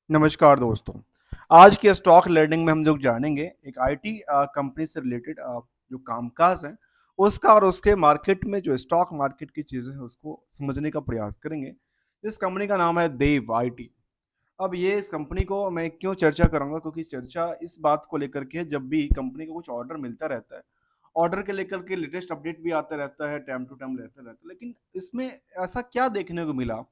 नमस्कार दोस्तों। आज के स्टॉक लर्निंग में हम लोग जानेंगे एक आईटी कंपनी से रिलेटेड जो कामकाज है उसका और उसके मार्केट में जो स्टॉक मार्केट की चीज़ें हैं उसको समझने का प्रयास करेंगे। इस कंपनी का नाम है देव आईटी। अब ये इस कंपनी को मैं क्यों चर्चा करूँगा, क्योंकि चर्चा इस बात को लेकर के जब भी कंपनी को कुछ ऑर्डर मिलता रहता है, ऑर्डर के लेकर के लेटेस्ट अपडेट भी आता रहता है, टाइम टू टाइम रहता रहता है। लेकिन इसमें ऐसा क्या देखने को मिला,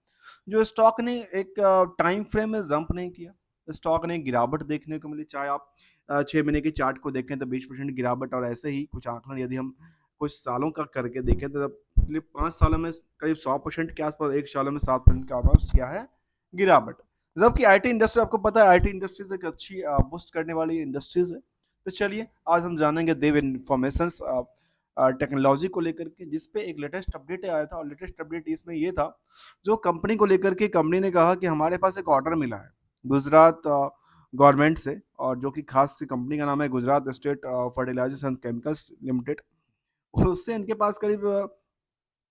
जो स्टॉक ने एक टाइम फ्रेम में जंप नहीं किया। स्टॉक ने गिरावट देखने को मिली, चाहे आप 6 महीने के चार्ट को देखें तो 20% गिरावट, और ऐसे ही कुछ आंकलन यदि हम कुछ सालों का करके देखें तो पिछले 5 सालों में करीब 100% के आसपास, 1 सालों में 7% के आसपास क्या है गिरावट। जबकि आईटी इंडस्ट्री, आपको पता है आईटी इंडस्ट्रीज एक अच्छी बूस्ट करने वाली इंडस्ट्रीज है। तो चलिए आज हम जानेंगे देव इंफॉर्मेशन टेक्नोलॉजी को लेकर के, जिसपे एक लेटेस्ट अपडेट आया था। और लेटेस्ट अपडेट इसमें ये था, जो कंपनी को लेकर के कंपनी ने कहा कि हमारे पास एक ऑर्डर मिला है गुजरात गवर्नमेंट से, और जो कि खास कंपनी का नाम है Gujarat state fertilizers and chemicals limited. उससे इनके पास करीब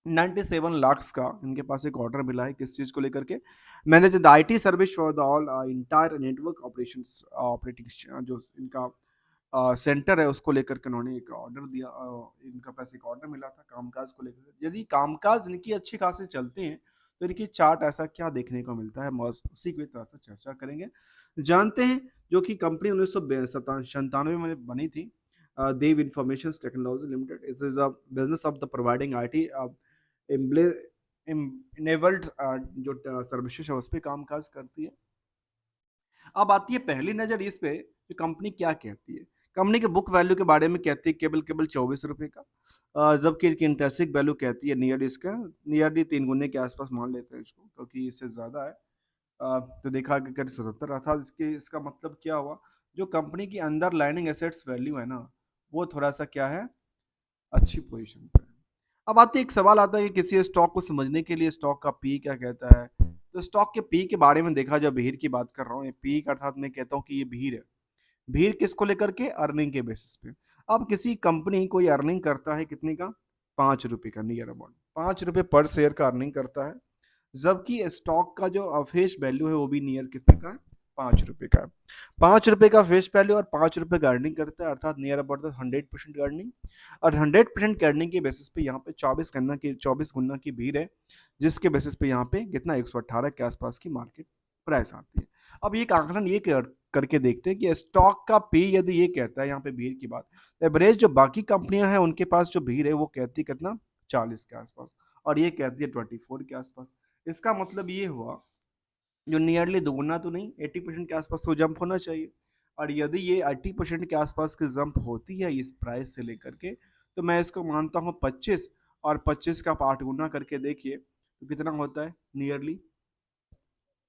97 लाख का इनके पास एक ऑर्डर मिला है। किस चीज़ को लेकर के? Manage the IT service for the all entire network operations operating, जो इनका सेंटर है उसको लेकर के उन्होंने एक ऑर्डर दिया। इनका पास एक ऑर्डर मिला था कामकाज को लेकर। यदि कामकाज इनकी अच्छी खासी चलते हैं तो इनकी चार्ट ऐसा क्या देखने को मिलता है, मौज उसी की तरह से चर्चा करेंगे। जानते हैं, जो कि कंपनी 1997 में बनी थी, Dev information technology limited. It is a business of the providing IT enabled जो सर्विसेज है उस पर काम काज करती है। अब आती है पहली नज़र इस पे कि कंपनी क्या कहती है। कंपनी के बुक वैल्यू के बारे में कहती है केवल केवल 24 रुपये का, जबकि इसकी इंटरेस्टिक वैल्यू कहती है नियरली 3 गुने के आसपास मान लेते हैं इसको, क्योंकि इससे ज़्यादा है। तो देखा कि करीब 77 रहा था। इसका मतलब क्या हुआ, जो कंपनी की अंडर लाइनिंग एसेट्स वैल्यू है ना, वो थोड़ा सा क्या है, अच्छी पोजीशन पे है। अब आते एक सवाल आता है कि किसी स्टॉक को समझने के लिए स्टॉक का पी क्या कहता है। तो स्टॉक के पी के बारे में देखा, जब भीड़ की बात कर रहा हूँ, ये पी का अर्थात मैं कहता हूँ कि ये भीड़ है। भीड़ किसको लेकर के? अर्निंग के बेसिस पे। अब किसी कंपनी कोई अर्निंग करता है कितने का? 5 रुपए का, नियर अबाउट 5 रुपए पर शेयर का अर्निंग करता है। जबकि स्टॉक का जो फेस वैल्यू है वो भी नियर कितने का है? 5 रुपए का है। 5 रुपए का फेस वैल्यू और 5 रुपए का अर्निंग करता है, अर्थात नियर अबाउट 100% अर्निंग। और 100% अर्निंग के बेसिस पे यहाँ पे 24 गुना की भीड़ है, जिसके बेसिस पे यहाँ पे कितना 118 के आसपास की मार्केट प्राइस आती है। अब ये आंकलन ये करके देखते हैं कि स्टॉक का पी यदि ये कहता है, यहाँ पे भीड़ की बात, एवरेज जो बाकी कंपनियां हैं उनके पास जो भीड़ है वो कहती है कितना? 40 के आसपास, और ये कहती है 24 के आसपास। इसका मतलब ये हुआ, जो नियरली दोगुना तो नहीं, 80% के आसपास तो जंप होना चाहिए। और यदि ये 80% के आसपास की जंप होती है इस प्राइस से लेकर के, तो मैं इसको मानता हूँ 25, और 25 का आप 8 गुना करके देखिए तो कितना होता है, नियरली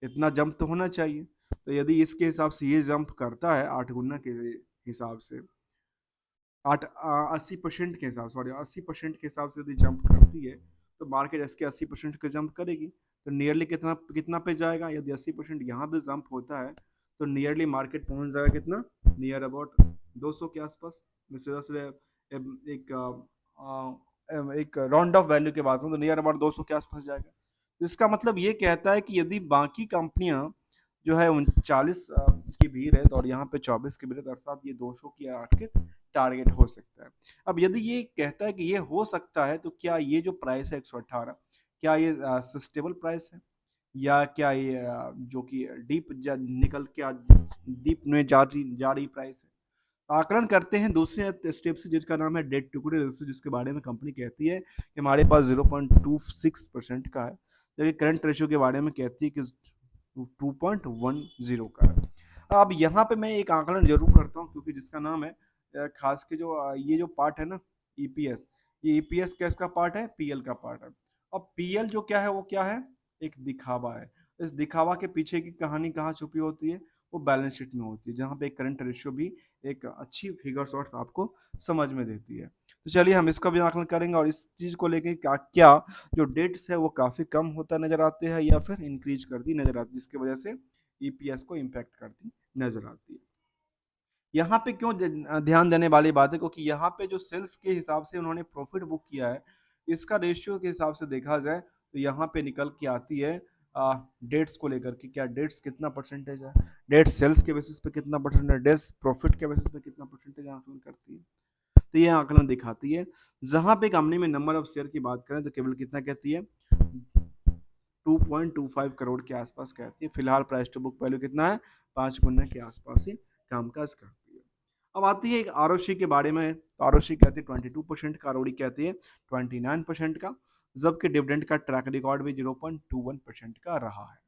इतना जंप तो होना चाहिए। तो यदि इसके हिसाब से ये जंप करता है 8 गुना के हिसाब से, 80% के हिसाब, सॉरी 80% के हिसाब से यदि जंप करती है, तो मार्केट इसके 80% के जंप करेगी। तो नियरली कितना कितना पे जाएगा? यदि 80% यहाँ पे जंप होता है तो नियरली मार्केट पहुंच जाएगा कितना? नियर अबाउट 200 के आसपास। वैसे वैसे एक एक राउंड ऑफ वैल्यू के बात हूँ तो नियर अबाउट 200 के आसपास जाएगा। तो इसका मतलब ये कहता है कि यदि बाकी कंपनियां जो है 39 की भीड़ है, तो और यहाँ पे 24 की भीड़ है, तो अर्थात ये 200 की आठ के टारगेट हो सकता है। अब यदि ये कहता है कि ये हो सकता है, तो क्या ये जो प्राइस है 118, क्या ये सस्टेबल प्राइस है, या क्या ये जो कि डीप निकल के डीप में जा रही प्राइस है? आकलन करते हैं दूसरे स्टेप से, जिसका नाम है डेट टुकड़े रेशियो, जिसके बारे में कंपनी कहती है कि हमारे पास 0.26% का है, जबकि करंट रेशियो के बारे में कहती है कि 2.10 का है। अब यहाँ पे मैं एक आकलन जरूर करता हूँ, क्योंकि जिसका नाम है खास के जो ये जो पार्ट है ना, ईपीएस, ये ईपीएस किसका पार्ट है? पीएल का पार्ट है। अब पीएल जो क्या है, वो क्या है? एक दिखावा है। इस दिखावा के पीछे की कहानी कहाँ छुपी होती है? वो बैलेंस शीट में होती है, जहाँ पे करंट रेशियो भी एक अच्छी फिगर शॉट आपको समझ में देती है। तो चलिए हम इसका भी आकलन करेंगे, और इस चीज़ को लेके क्या क्या जो डेट्स है वो काफ़ी कम होता नजर आते हैं, या फिर इंक्रीज करती नजर आती है, जिसकी वजह से ईपीएस को इम्पैक्ट करती नजर आती है। यहाँ पे क्यों ध्यान देने वाली बात है, क्योंकि यहाँ पे जो सेल्स के हिसाब से उन्होंने प्रॉफिट बुक किया है, इसका रेशियो के हिसाब से देखा जाए तो यहाँ पे निकल के आती है डेट्स को लेकर के, क्या डेट्स कितना परसेंटेज है, डेट्स सेल्स के बेसिस पे कितना परसेंट है, डेट्स प्रॉफिट के बेसिस पे कितना परसेंटेज आकलन करती है। तो ये आकलन दिखाती है। जहां पे कंपनी में नंबर ऑफ शेयर की बात करें तो केवल कितना कहती है, 2.25 करोड़ के आसपास कहती है। फिलहाल प्राइस टू बुक वैल्यू कितना है, 5 गुना के आसपास ही कामकाज करती है। अब आती है एक आरओसी के बारे में। तो आरओसी कहती है 22% का, आरओडी कहती है 29% का, जबकि डिविडेंड का ट्रैक रिकॉर्ड भी 0.21% का रहा है।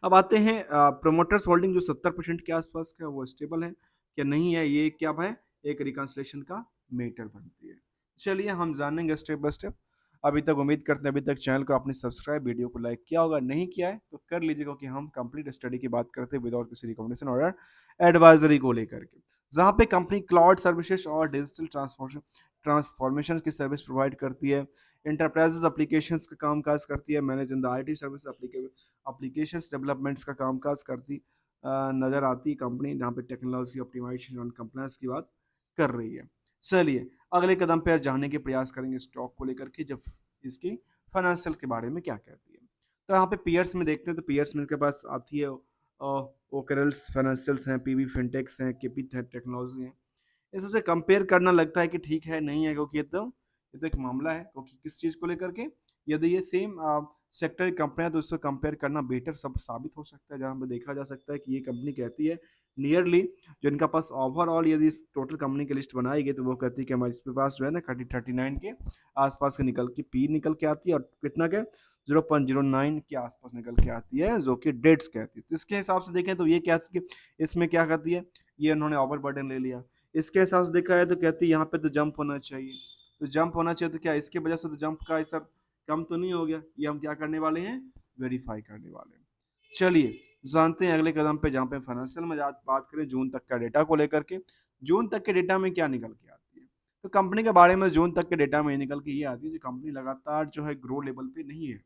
अब आते हैं प्रोमोटर्स होल्डिंग जो 70% के आसपास का, वो स्टेबल है क्या नहीं है, ये क्या है, एक रिकंसिलेशन का मेटर बनती है। चलिए हम जानेंगे स्टेप बाय स्टेप। अभी तक उम्मीद करते हैं अभी तक चैनल को आपने सब्सक्राइब, वीडियो को लाइक किया होगा, नहीं किया है तो कर लीजिएगा, क्योंकि हम कंप्लीट स्टडी की बात करते हैं विदाउट किसी रिकमेंडेशन और एडवाइजरी को लेकर के, जहाँ पे कंपनी क्लाउड सर्विसेज और डिजिटल ट्रांसफॉर्मेशन की सर्विस प्रोवाइड करती है, इंटरप्राइजेस एप्लीकेशंस का कामकाज करती है, manage in the IT service applications developments का कामकाज करती नजर आती है कंपनी, जहाँ पे टेक्नोलॉजी ऑप्टिमाइजेशन और कंप्लायंस की बात कर रही है। चलिए अगले कदम पर जानने के प्रयास करेंगे स्टॉक को लेकर के, जब इसकी फाइनेंशियल के बारे में क्या कहती है। तो यहाँ पे पीयर्स में देखते हैं, तो पीयर्स में के पास आती है ओकरल्स फाइनेंशियल्स हैं, पीवी फिनटेक्स हैं, केपी टेक्नोलॉजी हैं। इस सबसे कंपेयर करना लगता है कि ठीक है नहीं है, क्योंकि ये तो एक मामला है, क्योंकि किस चीज़ को लेकर के, यदि ये सेम सेक्टर की कंपनियां तो उससे कंपेयर करना बेटर सब साबित हो सकता है, जहां पे देखा जा सकता है कि ये कंपनी कहती है नियरली, जो इनका पास ओवरऑल यदि इस टोटल कंपनी की लिस्ट बनाई गई तो वो कहती है कि हमारे पास जो है ना 39 के आसपास के निकल के पी निकल के आती है, और कितना के 0.09 के आसपास निकल के आती है, जो कि डेट्स कहती है। तो इसके हिसाब से देखें तो ये कहती है, इसमें क्या कहती है, ये उन्होंने ओवर बर्डन ले लिया। इसके हिसाब से देखा है तो कहती है यहाँ पे तो जंप होना चाहिए, तो जंप होना चाहिए, तो क्या इसके वजह से तो जंप का स्तर कम तो नहीं हो गया, ये हम क्या करने वाले हैं, वेरीफाई करने वाले हैं। चलिए जानते हैं अगले कदम पे, जहाँ पे फाइनेंशियल में बात करें जून तक का डेटा को लेकर के। जून तक के डेटा में क्या निकल के आती है, तो कंपनी के बारे में जून तक के डेटा में निकल के ये आती है, जो कंपनी लगातार जो है ग्रो लेवल पे नहीं है।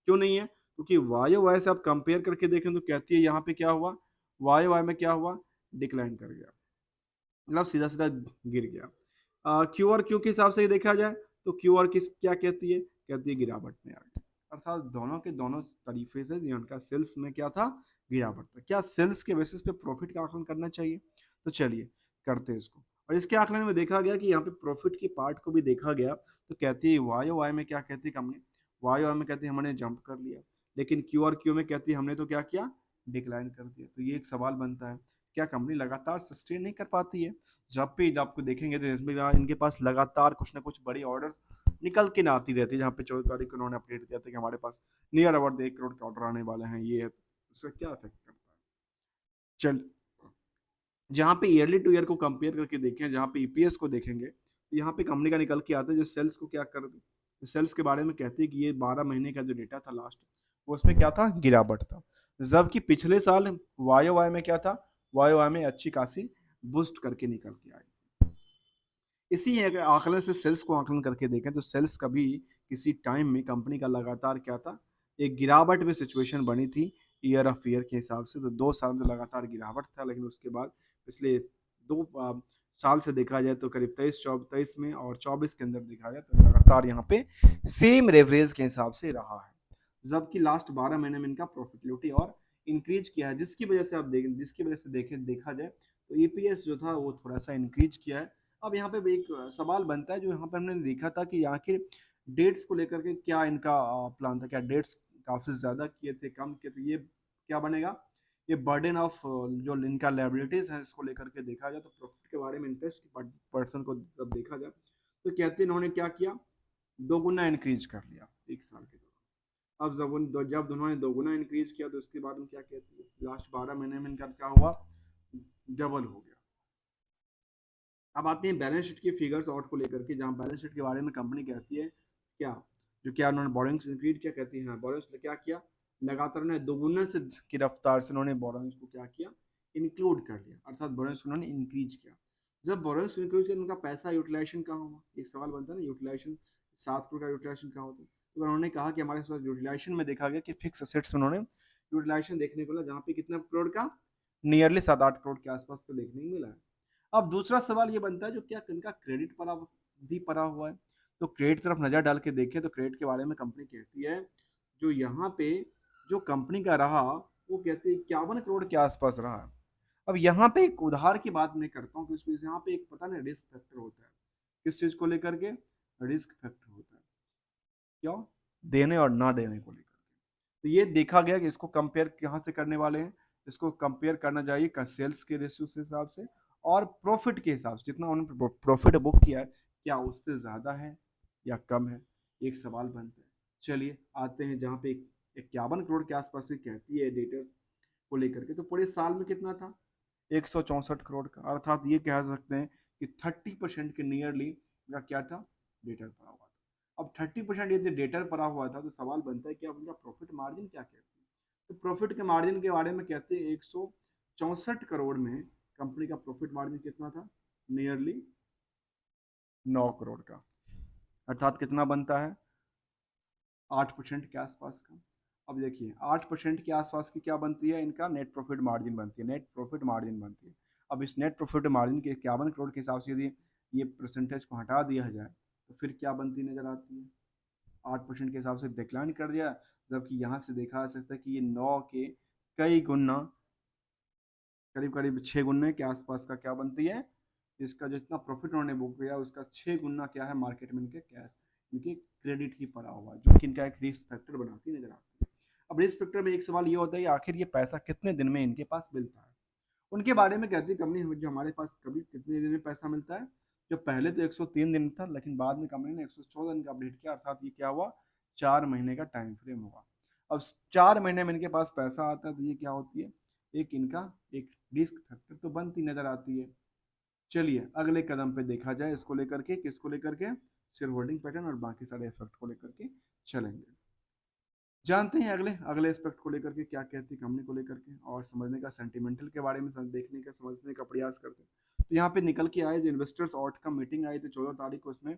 क्यों नहीं है, क्योंकि वाई वाई से आप कंपेयर करके देखें तो कहती है यहाँ पे क्या हुआ, वाई वाई में क्या हुआ, डिक्लाइन कर गया, मतलब सीधा सीधा गिर गया। क्यू आर क्यू के हिसाब से देखा जाए तो क्यू आर किस क्या कहती है गिरावट में आ गई, अर्थात दोनों के दोनों तरीके से जिनका सेल्स में क्या था, गिरावट था। क्या सेल्स के बेसिस पे प्रॉफिट का आकलन करना चाहिए, तो चलिए करते हैं इसको। और इसके आकलन में देखा गया कि यहाँ पे प्रॉफिट की पार्ट को भी देखा गया, तो कहती है वाई वाई में क्या कहती है कंपनी, वाई वाई में कहती है हमने जंप कर लिया, लेकिन क्यू आर क्यू में कहती है हमने तो क्या किया, डिक्लाइन कर दिया। तो ये एक सवाल बनता है, क्या कंपनी लगातार सस्टेन नहीं कर पाती है, जब भी आपको देखेंगे तो इसमें इनके पास लगातार कुछ ना कुछ बड़ी ऑर्डर निकल के ना आती रहती है। जहाँ पे 14 तारीख को उन्होंने अपडेट दिया था कि हमारे पास नियर अबाउट 1 करोड़ के ऑर्डर आने वाले हैं, ये है, उसका क्या इफेक्ट करता है। चल जहाँ पे ईयरली टू ईयर को कंपेयर करके देखें, जहाँ पे ईपीएस को देखेंगे, तो यहाँ पे कंपनी का निकल के आता है, जो सेल्स को क्या कर तो सेल्स के बारे में कहती है कि ये 12 महीने का जो डेटा था लास्ट, वो उसमें क्या था, गिरावट था। जबकि पिछले साल वाई वाई में क्या था, वाई वाई में अच्छी खासी बूस्ट करके निकल के आई। इसी आंकलन से सेल्स को आंकलन करके देखें तो सेल्स कभी किसी टाइम में कंपनी का लगातार क्या था, एक गिरावट में सिचुएशन बनी थी ईयर ऑफ ईयर के हिसाब से। तो 2 साल में लगातार गिरावट था, लेकिन उसके बाद पिछले 2 साल से देखा जाए तो करीब 23 में और 24 के अंदर देखा जाए तो लगातार यहाँ पे सेम रेवरेज के हिसाब से रहा है। जबकि लास्ट 12 महीने में इनका प्रॉफिटेबिलिटी और इंक्रीज किया है, जिसकी वजह से देखा जाए तो ईपीएस जो था वो थोड़ा सा इंक्रीज किया है। अब यहाँ पे एक सवाल बनता है, जो यहाँ पे हमने देखा था कि यहाँ के डेट्स को लेकर के क्या इनका प्लान था, क्या डेट्स काफ़ी ज़्यादा किए थे, कम किए थे, ये क्या बनेगा, ये बर्डन ऑफ जो इनका लायबिलिटीज़ है इसको लेकर के देखा जाए, तो प्रॉफिट के बारे में इंटरेस्ट पर्सन को जब देखा जाए तो कहते हैं इन्होंने क्या किया, 2 गुना इंक्रीज कर लिया 1 साल के दौरान। अब जब उन्होंने 2 गुना इंक्रीज किया तो उसके बाद में क्या कहती है, लास्ट 12 महीने में इनका क्या हुआ, डबल हो गया। अब आते हैं बैलेंस शीट की फिगर्स आउट को लेकर के, जहाँ बैलेंस शीट के बारे में कंपनी कहती है क्या, जो क्या उन्होंने बोरिंग्स इंक्रीज किया, कहती है हाँ बोरिंग्स ने क्या किया, लगातार उन्होंने 2 गुना से की रफ्तार से उन्होंने बोरिंग्स को क्या किया, इंक्लूड कर लिया, अर्थात बोरिंग्स उन्होंने इंक्रीज किया। जब बोरिंग्स इंक्रीज किया उनका पैसा यूटिलाइजेशन कहाँ हुआ, एक सवाल बनता है ना, यूटिलाइजेशन 7 करोड़ का यूटिलाइजेशन कहाँ होता है, तो उन्होंने कहा कि हमारे पास यूटिलाइजेशन में देखा गया कि फिक्स असेट्स उन्होंने यूटिलाइजेशन देखने को मिला, जहाँ पे कितना करोड़ का, नियरली 7-8 करोड़ के आसपास का देखने को मिला है। अब दूसरा सवाल ये बनता है, जो क्या इनका क्रेडिट पड़ा भी पड़ा हुआ है, तो क्रेडिट तरफ नजर डाल के देखें तो क्रेडिट के बारे में कंपनी कहती है, जो यहाँ पे जो कंपनी का रहा वो कहते हैं 51 करोड़ के आसपास रहा। अब यहाँ पे एक उधार की बात मैं करता हूँ, क्योंकि यहाँ पे एक पता नहीं रिस्क फैक्टर होता है। किस चीज को लेकर के? रिस्क फैक्टर होता है। क्यों? देने और ना देने को लेकर। तो ये देखा गया कि इसको कंपेयर कहाँ से करने वाले हैं? इसको कंपेयर करना चाहिए सेल्स के रेशियो के हिसाब से और प्रॉफिट के हिसाब से। जितना उन्होंने प्रॉफिट बुक किया है, क्या उससे ज़्यादा है या कम है? एक सवाल बनता है। चलिए आते हैं जहाँ पे 51 करोड़ के आसपास से कहती है डेटर्स को लेकर के, तो पूरे साल में कितना था? 164 करोड़ का। अर्थात ये कह सकते हैं कि 30% के नियरली का क्या था? डेटर पड़ा हुआ था। अब 30% यदि डेटर पड़ा हुआ था तो सवाल बनता है कि अब उनका प्रॉफिट मार्जिन क्या कहते हैं? तो प्रॉफिट के मार्जिन के बारे में कहते हैं 164 करोड़ में कंपनी का प्रॉफिट मार्जिन कितना था? नियरली 9 करोड़ का। अर्थात कितना बनता है? 8% के आसपास का। अब देखिए 8% के आसपास की क्या बनती है? इनका नेट प्रॉफिट मार्जिन बनती है। नेट प्रॉफिट मार्जिन बनती है। अब इस नेट प्रॉफिट मार्जिन के 51 करोड़ के हिसाब से यदि ये परसेंटेज को हटा दिया जाए तो फिर क्या बनती नजर आती है? 8% के हिसाब से डिक्लाइन कर दिया, जबकि यहाँ से देखा जा सकता है कि ये 9 के कई गुना, करीब करीब 6 गुना के आसपास का क्या बनती है? इसका जितना प्रॉफिट उन्होंने बुक किया उसका 6 गुना क्या है? मार्केट में इनके कैश, इनके क्रेडिट ही पड़ा हुआ है, जो कि इनका एक रिस्क फैक्टर बनाती नजर आती है। अब रिस्क फैक्टर में एक सवाल ये होता है कि आखिर ये पैसा कितने दिन में इनके पास मिलता है? उनके बारे में कहती है कंपनी जो हमारे पास कभी कितने दिन में पैसा मिलता है। जो पहले तो 103 दिन था, लेकिन बाद में कंपनी ने 114 दिन का अपडेट किया। अर्थात ये क्या हुआ? 4 महीने का टाइम फ्रेम हुआ। अब 4 महीने में इनके पास पैसा आता है तो ये क्या होती है? एक इनका एक रिस्क फैक्टर तो बनती नजर आती है। चलिए अगले कदम पे देखा जाए इसको लेकर के, किसको लेकर के? शेयर होल्डिंग पैटर्न और बाकी सारे इफेक्ट को लेकर के चलेंगे। जानते हैं अगले अगले एस्पेक्ट को लेकर के क्या कहती है कंपनी को लेकर के, और समझने का सेंटिमेंटल के बारे में देखने का समझने का प्रयास करते हैं। तो यहाँ पे निकल के आए जो इन्वेस्टर्स आउटकम मीटिंग आई थी 14 तारीख को, उसमें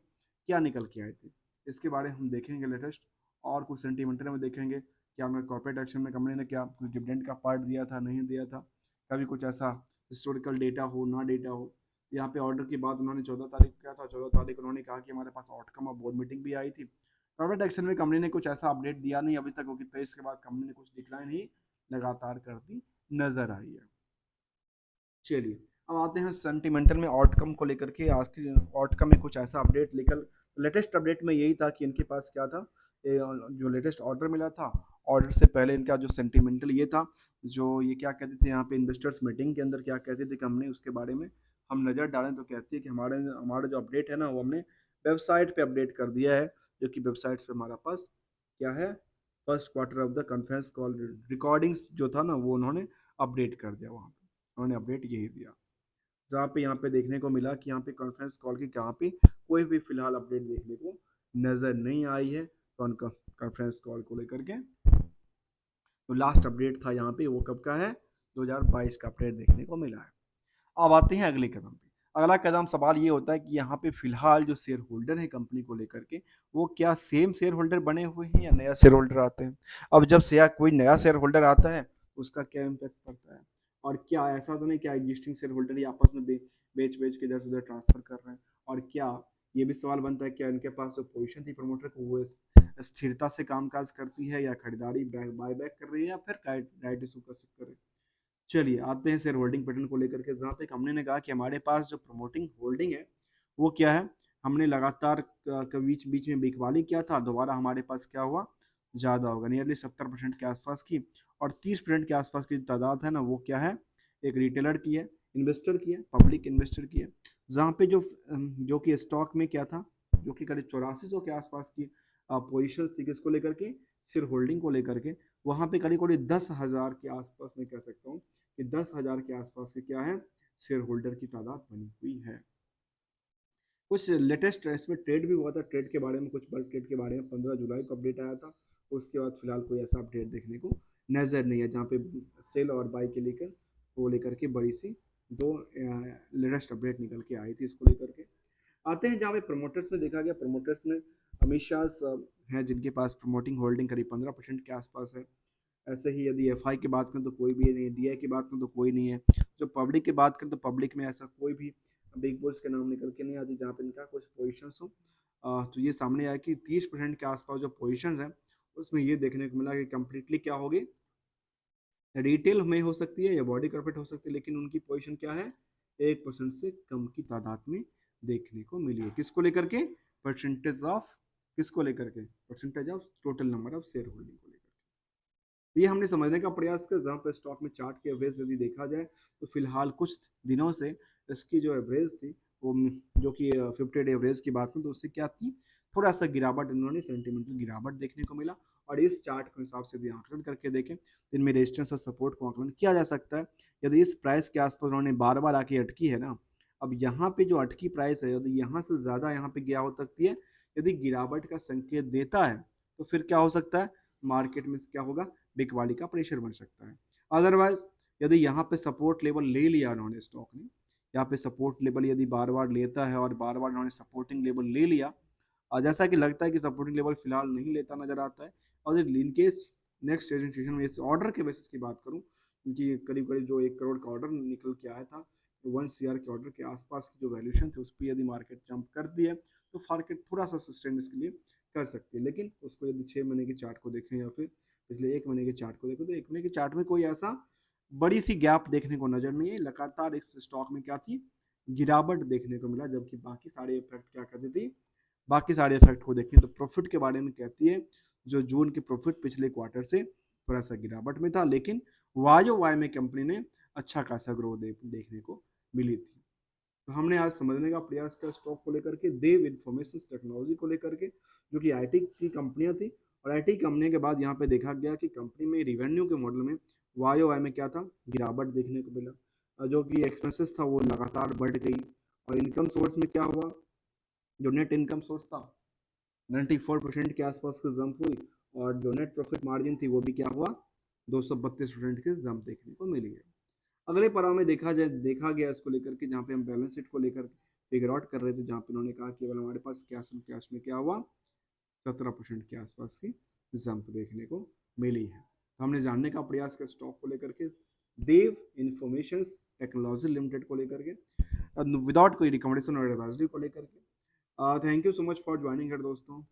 क्या निकल के आए थे इसके बारे में हम देखेंगे लेटेस्ट। और कुछ सेंटिमेंटल में देखेंगे क्या हमें कॉर्पोरेट एक्शन में कंपनी ने क्या कुछ डिविडेंड का पार्ट दिया था, नहीं दिया था, कभी कुछ ऐसा हिस्टोरिकल डेटा हो ना डेटा हो। यहाँ पे ऑर्डर की बात उन्होंने 14 तारीख को किया था। 14 तारीख को उन्होंने कहा कि हमारे पास आउटकम और बोर्ड मीटिंग भी आई थी। कॉर्पोरेट एक्शन में कंपनी ने कुछ ऐसा अपडेट दिया नहीं अभी तक, क्योंकि 23 के बाद कंपनी ने कुछ डिक्लाइन ही लगातार करती नजर आई है। चलिए अब आते हैं सेंटिमेंटल में आउटकम को लेकर के। आज के आउटकम में कुछ ऐसा अपडेट निकल, लेटेस्ट अपडेट में यही था कि इनके पास क्या था, जो लेटेस्ट ऑर्डर मिला था, ऑर्डर से पहले इनका जो सेंटिमेंटल ये था, जो ये क्या कहते थे यहाँ पे इन्वेस्टर्स मीटिंग के अंदर क्या कहती थी कंपनी, उसके बारे में हम नज़र डालें तो कहती है कि हमारे हमारा जो अपडेट है ना वो हमने वेबसाइट पे अपडेट कर दिया है, जो कि वेबसाइट्स पे हमारा पास क्या है, first quarter of the conference call recordings जो था ना वो उन्होंने अपडेट कर दिया। वहाँ पे उन्होंने अपडेट यही दिया, जहाँ पे यहाँ पे देखने को मिला कि यहाँ पे कॉन्फ्रेंस कॉल की यहाँ पे कोई भी फिलहाल अपडेट देखने को नजर नहीं आई है कॉन्फ्रेंस कॉल को लेकर के। तो लास्ट अपडेट था यहाँ पे वो कब का है? 2022 का अपडेट देखने को मिला है। अब आते हैं अगले कदम पे। अगला कदम सवाल ये होता है कि यहाँ पे फिलहाल जो शेयर होल्डर है कंपनी को लेकर के, वो क्या सेम शेयर होल्डर बने हुए हैं या नया शेयर होल्डर आते हैं? अब जब शेयर कोई नया शेयर होल्डर आता है तो उसका क्या इम्पैक्ट पड़ता है? और क्या ऐसा तो नहीं क्या एग्जिस्टिंग शेयर होल्डर ही आपस में बेच बेच के इधर से उधर ट्रांसफर कर रहे हैं? और क्या ये भी सवाल बनता है क्या इनके पास जो पोजिशन थी प्रमोटर को वो स्थिरता से कामकाज करती है, या खरीदारी बाय बैक कर रही है, या फिर राइट इशू कर सकते हैं? चलिए आते हैं शेयर होल्डिंग पैटर्न को लेकर के, जहाँ पे हमने ने कहा कि हमारे पास जो प्रमोटिंग होल्डिंग है वो क्या है, हमने लगातार बीच बीच में बिकवाली किया था, दोबारा हमारे पास क्या हुआ, ज़्यादा होगा, नियरली 70% के आसपास की। और 30% के आसपास की तादाद है ना वो क्या है, एक रिटेलर की है, इन्वेस्टर की है, पब्लिक इन्वेस्टर की है। जहाँ पे जो कि स्टॉक में क्या था, जो कि करीब 8400 के आसपास की पोजिशन थी किसको लेकर के, शेयर होल्डिंग को लेकर के। वहाँ पे करीब करीब 10,000 के आसपास मैं कह सकता हूँ कि 10,000 के आसपास के क्या है, शेयर होल्डर की तादाद बनी हुई है। कुछ लेटेस्ट इसमें ट्रेड भी हुआ था, ट्रेड के बारे में कुछ बल्क ट्रेड के बारे में 15 जुलाई को अपडेट आया था। उसके बाद फिलहाल कोई ऐसा अपडेट देखने को नजर नहीं है जहाँ पे सेल और बाई के लेकर वो लेकर के बड़ी सी दो लेटेस्ट अपडेट निकल के आई थी इसको लेकर के। आते हैं जहाँ पे प्रमोटर्स में देखा गया, प्रमोटर्स में अमित शाह हैं जिनके पास प्रमोटिंग होल्डिंग करीब 15% के आसपास है। ऐसे ही यदि एफ आई की बात करें तो कोई भी नहीं है, डी आई की बात करें तो कोई नहीं है। जो पब्लिक की बात करें तो पब्लिक में ऐसा कोई भी बिग बोर्ड्स के नाम निकल के नहीं आती जहाँ पे इनका कुछ पोजिशन हो। तो ये सामने आया कि 30% के आसपास जो पोजिशन है उसमें ये देखने को मिला कि कंप्लीटली क्या होगी, रिटेल में हो सकती है या बॉडी कॉर्पोरेट हो सकती है, लेकिन उनकी पोजीशन क्या है, 1% से कम की तादाद में देखने को मिली है। किसको लेकर के, परसेंटेज ऑफ, किसको लेकर के, percentage of total number of share holding को लेकर। ये हमने समझने का प्रयास किया, जहाँ पर स्टॉक में चार्ट के एवरेज यदि देखा जाए तो फिलहाल कुछ दिनों से इसकी जो एवरेज थी वो, जो कि 50 डे एवरेज की बात करें तो उससे क्या थी, थोड़ा सा गिरावट, इन्होंने सेंटीमेंटल गिरावट देखने को मिला। और इस चार्ट के हिसाब से यदि आंकलन करके देखें तो इनमें रेजिस्टेंस और सपोर्ट को आंकलन किया जा सकता है। यदि इस प्राइस के आसपास उन्होंने बार बार आके अटकी है ना, अब यहाँ पे जो अटकी प्राइस है यदि यहाँ से ज़्यादा यहाँ पे गया हो सकती है, यदि गिरावट का संकेत देता है तो फिर क्या हो सकता है, मार्केट में क्या होगा, बिकवाली का प्रेशर बन सकता है। अदरवाइज यदि यहाँ पे सपोर्ट लेवल ले लिया उन्होंने स्टॉक ने, यहाँ पे सपोर्ट लेवल यदि बार बार लेता है और बार बार उन्होंने सपोर्टिंग लेवल ले लिया, और जैसा कि लगता है कि सपोर्टिंग लेवल फिलहाल नहीं लेता नजर आता है, और इन केस नेक्स्ट प्रेजेंटेशन में इस ऑर्डर के बेसिस की बात करूँ, क्योंकि करीब करीब जो 1 करोड़ का ऑर्डर निकल के आया था, 1 CR के ऑर्डर के आसपास की जो वैल्यूशन थी उस पर यदि मार्केट जंप करती है तो मार्केट थोड़ा सा सस्टेन इसके लिए कर सकती है। लेकिन उसको यदि 6 महीने के चार्ट को देखें या फिर पिछले 1 महीने के चार्ट को देखें तो 1 महीने के चार्ट में कोई ऐसा बड़ी सी गैप देखने को नजर नहीं है। लगातार इस स्टॉक में क्या थी, गिरावट देखने को मिला, जबकि बाकी सारे इफेक्ट क्या करती थी, बाकी सारे इफेक्ट को देखें तो प्रॉफिट के बारे में कहती है, जो जून के प्रॉफिट पिछले क्वार्टर से थोड़ा सा गिरावट में था, लेकिन वाई में कंपनी ने अच्छा खासा ग्रोथ देखने को मिली थी। तो हमने आज समझने का प्रयास किया स्टॉक को लेकर के, देव इंफॉर्मेशन टेक्नोलॉजी को लेकर के, जो कि आईटी की कंपनियां थी। और आईटी कंपनी के बाद यहाँ पे देखा गया कि कंपनी में रिवेन्यू के मॉडल में वाई में क्या था, गिरावट देखने को मिला, और जो कि एक्सपेंसेस था वो लगातार बढ़ गई। और इनकम सोर्स में क्या हुआ, जो नेट इनकम सोर्स था 94% के आसपास की जंप हुई, और जो नेट प्रॉफिट मार्जिन थी वो भी क्या हुआ, 232% की जंप देखने को मिली है। अगले पड़ाव में देखा गया इसको लेकर के, जहाँ पे हम बैलेंस शीट को लेकर फिगर आउट कर रहे थे, जहाँ पे उन्होंने कहा केवल हमारे पास कैश में क्या हुआ, 17% के आसपास की जंप देखने को मिली है। तो हमने जानने का प्रयास किया स्टॉक को लेकर के, देव इंफॉर्मेशन टेक्नोलॉजी लिमिटेड को लेकर के, विदाउट कोई रिकमेंडेशन और एडवाइजरी को लेकर के। Thank you so much for joining दोस्तों।